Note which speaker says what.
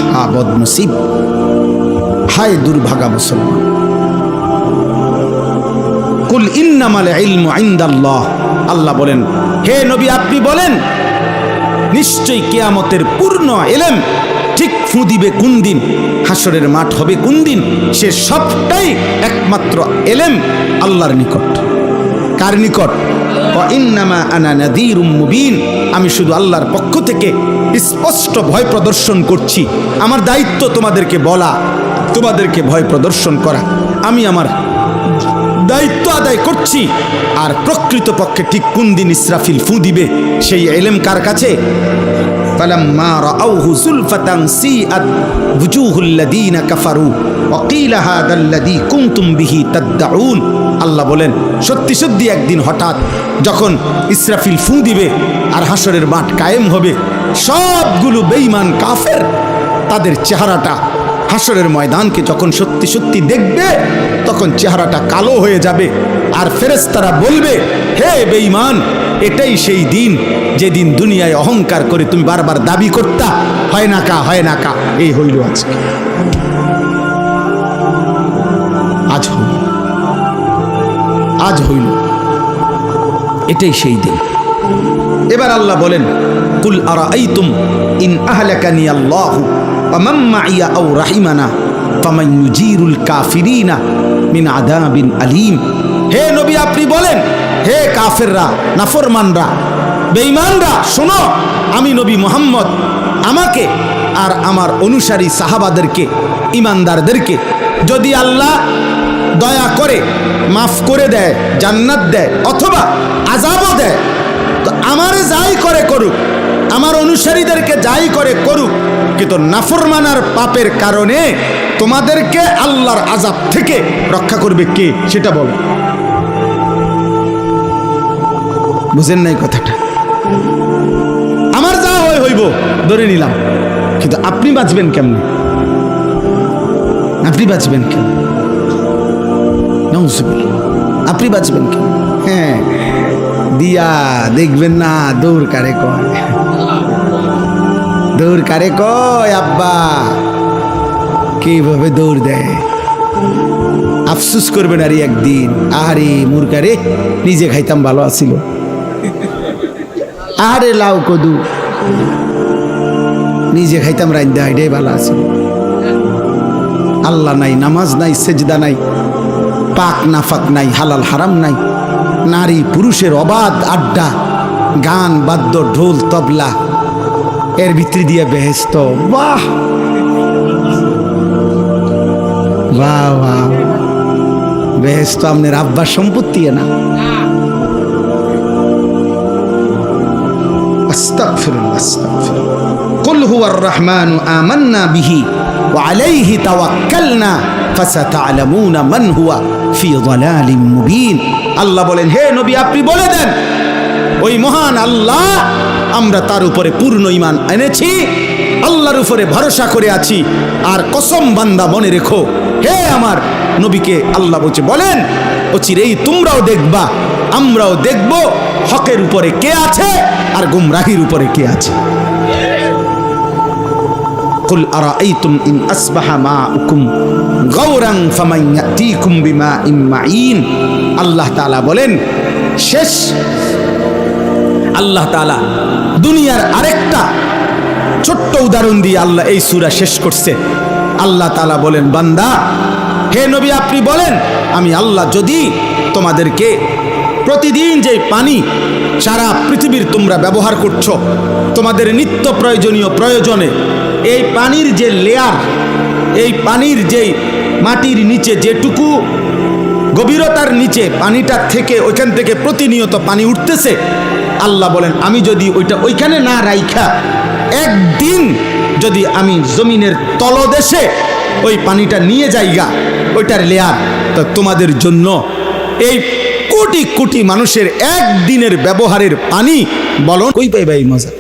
Speaker 1: আহা বদনসিব, হায় দুর্ভাগা মুসলমান। কুল ইন্নামাল ইলমু ইনদাল্লাহ, আল্লাহ বলেন হে নবী আপনি বলেন নিশ্চয়ই কিয়ামতের পূর্ণ ইলম ঠিক ফু দিবে কোন দিন, হাসরের মাঠ হবে কোন দিন, সে সবটাই একমাত্র ইলম আল্লাহর নিকট। কার নিকট? ওয়া ইন্নামা আনা নাযীরুম মুবিন, আমি শুধু আল্লাহর পক্ষ থেকে স্পষ্ট ভয় প্রদর্শন করছি। আমার দায়িত্ব তোমাদেরকে বলা, তোমাদেরকে ভয় প্রদর্শন করা, আমি আমার দায়িত্ব আদায় করছি। আর প্রকৃতপক্ষে ঠিক কোন দিন ইসরাফিল ফু দিবে সেই ইলম কার কাছে? ফালাম্মা রাআউহু যুলফাতান সিআত ওয়ুজুহুল লাযীনা কাফারু ওয়া ক্বিলা হাযাল্লাযী কুনতুম বিহি তাদউন। আল্লাহ বলেন সত্যি সত্যি একদিন হঠাৎ যখন ইসরাফিল ফু দিবে আর হাসরের মাঠ কায়েম হবে, সবগুলো বেঈমান কাফের তাদের চেহারাটা হাসরের ময়দানকে যখন সত্যি সত্যি দেখবে তখন চেহারাটা কালো হয়ে যাবে। আর ফেরেশতারা বলবে হে বেঈমান, এটাই সেই দিন যেদিন দুনিয়ায় অহংকার করে তুমি বারবার দাবি করতা হয় না কা হয় না কা, এই হইল আজকে, আজ হইল, আজ হইল, এটাই সেই দিন। এবার আল্লাহ বলেন কুল আরাআইতুম ইন আহলাকানি আল্লাহু ওয়া মান মাইয়া আও রাহিমানা ফামান ইউজিরুল কাফিরিনা মিন আযাবিন আলীম। হে নবী আপনি বলেন, হে কাফেররা, নাফরমানরা, বেঈমানরা, শোনো, আমি নবী মুহাম্মদ আমাকে আর আমার অনুসারী সাহাবাদেরকে, ইমানদারদেরকে যদি আল্লাহ দয়া করে মাফ করে দেয়, জান্নাত দেয় অথবা আযাবও দেয়, তো আমারে যাই করে করুক, আমার অনুসারীদেরকে যাই করে করুক, কিন্তু নাফরমানার পাপের কারণে তোমাদেরকে আল্লাহর আযাব থেকে রক্ষা করবে কে সেটা বলো। বুঝেন নাই কথাটা? আমার যা হইব ধরে নিলাম, কিন্তু আপনি বাঁচবেন কেমনে? আপনি বাঁচবেন কেন? আপনি বাঁচবেন কেন? হ্যাঁ, দিয়া দেখবেন না দৌড় কারে কয়, দৌড় কারে কয় আব্বা কিভাবে দৌড় দেয়, আফসুস করবেন আর একদিন, আরে মুরকারে নিজে খাইতাম ভালো আছিল, আরে লাউ কদু নিজে খাইতাম রাইন্দা এটাই ভালো আছিল। আল্লাহ নাই, নামাজ নাই, সেজদা নাই, পাক নাফাক নাই, হালাল হারাম নাই, নারী পুরুষের অবাধ আড্ডা, গান বাদ্য ঢোল তবলা, এর ভিতরে দিয়ে বেহেশত। বাহ বাহ বাহ, বেহেশত আপনার আব্বার সম্পত্তি না। আস্তাগফিরুল্লাহ, আস্তাগফিরুল্লাহ। কুল হুয়ার রহমানু আমান্না বিহি ওয়া আলাইহি তাওয়াক্কালনা ফাসাতা'লামুনা মান হুয়া ফি যালালিম মুবিন। আল্লাহ বলেন হে নবী আপনি বলে দেন ওই মহান আল্লাহ, আমরা তার উপরে পূর্ণ ঈমান এনেছি, আল্লাহর উপরে ভরসা করে আছি। আর কসম বান্দা মনে রেখো, হে আমার নবীকে আল্লাহ বলছে বলেন অচিরেই তোমরাও দেখবা, আমরাও দেখব হকের উপরে কে আছে আর গুমরাহির উপরে কে আছে। কুল আরাআইতুম ইন আসবাহা মাউকুম গাওরান ফামান ইয়াতিকুম বিমাইন মাইন। আল্লাহ তাআলা বলেন, শেষ আল্লাহ তাআলা দুনিয়ার আরেকটা ছোট্ট উদাহরণ দিয়ে আল্লাহ এই সূরা শেষ করছে। আল্লাহ তাআলা বলেন বান্দা হে নবী আপনি বলেন আমি আল্লাহ যদি তোমাদেরকে প্রতিদিন যে পানি সারা পৃথিবীর তোমরা ব্যবহার করছো তোমাদের নিত্য প্রয়োজনীয় প্রয়োজনে, এই পানির যে লেয়ার, এই পানির যে মাটির নিচে যেটুকু গভীরতার নিচে পানিটা থেকে ওইখান থেকে প্রতিনিয়ত পানি উঠতেছে, আল্লাহ বলেন আমি যদি ওইটা ওইখানে না রাইখা একদিন যদি আমি জমিনের তলদেশে ওই পানিটা নিয়ে যাইগা ওইটার লেয়ার, তো তোমাদের জন্য এই কোটি কোটি মানুষের একদিনের ব্যবহারের পানি বলো কই পাইবা এই মজা।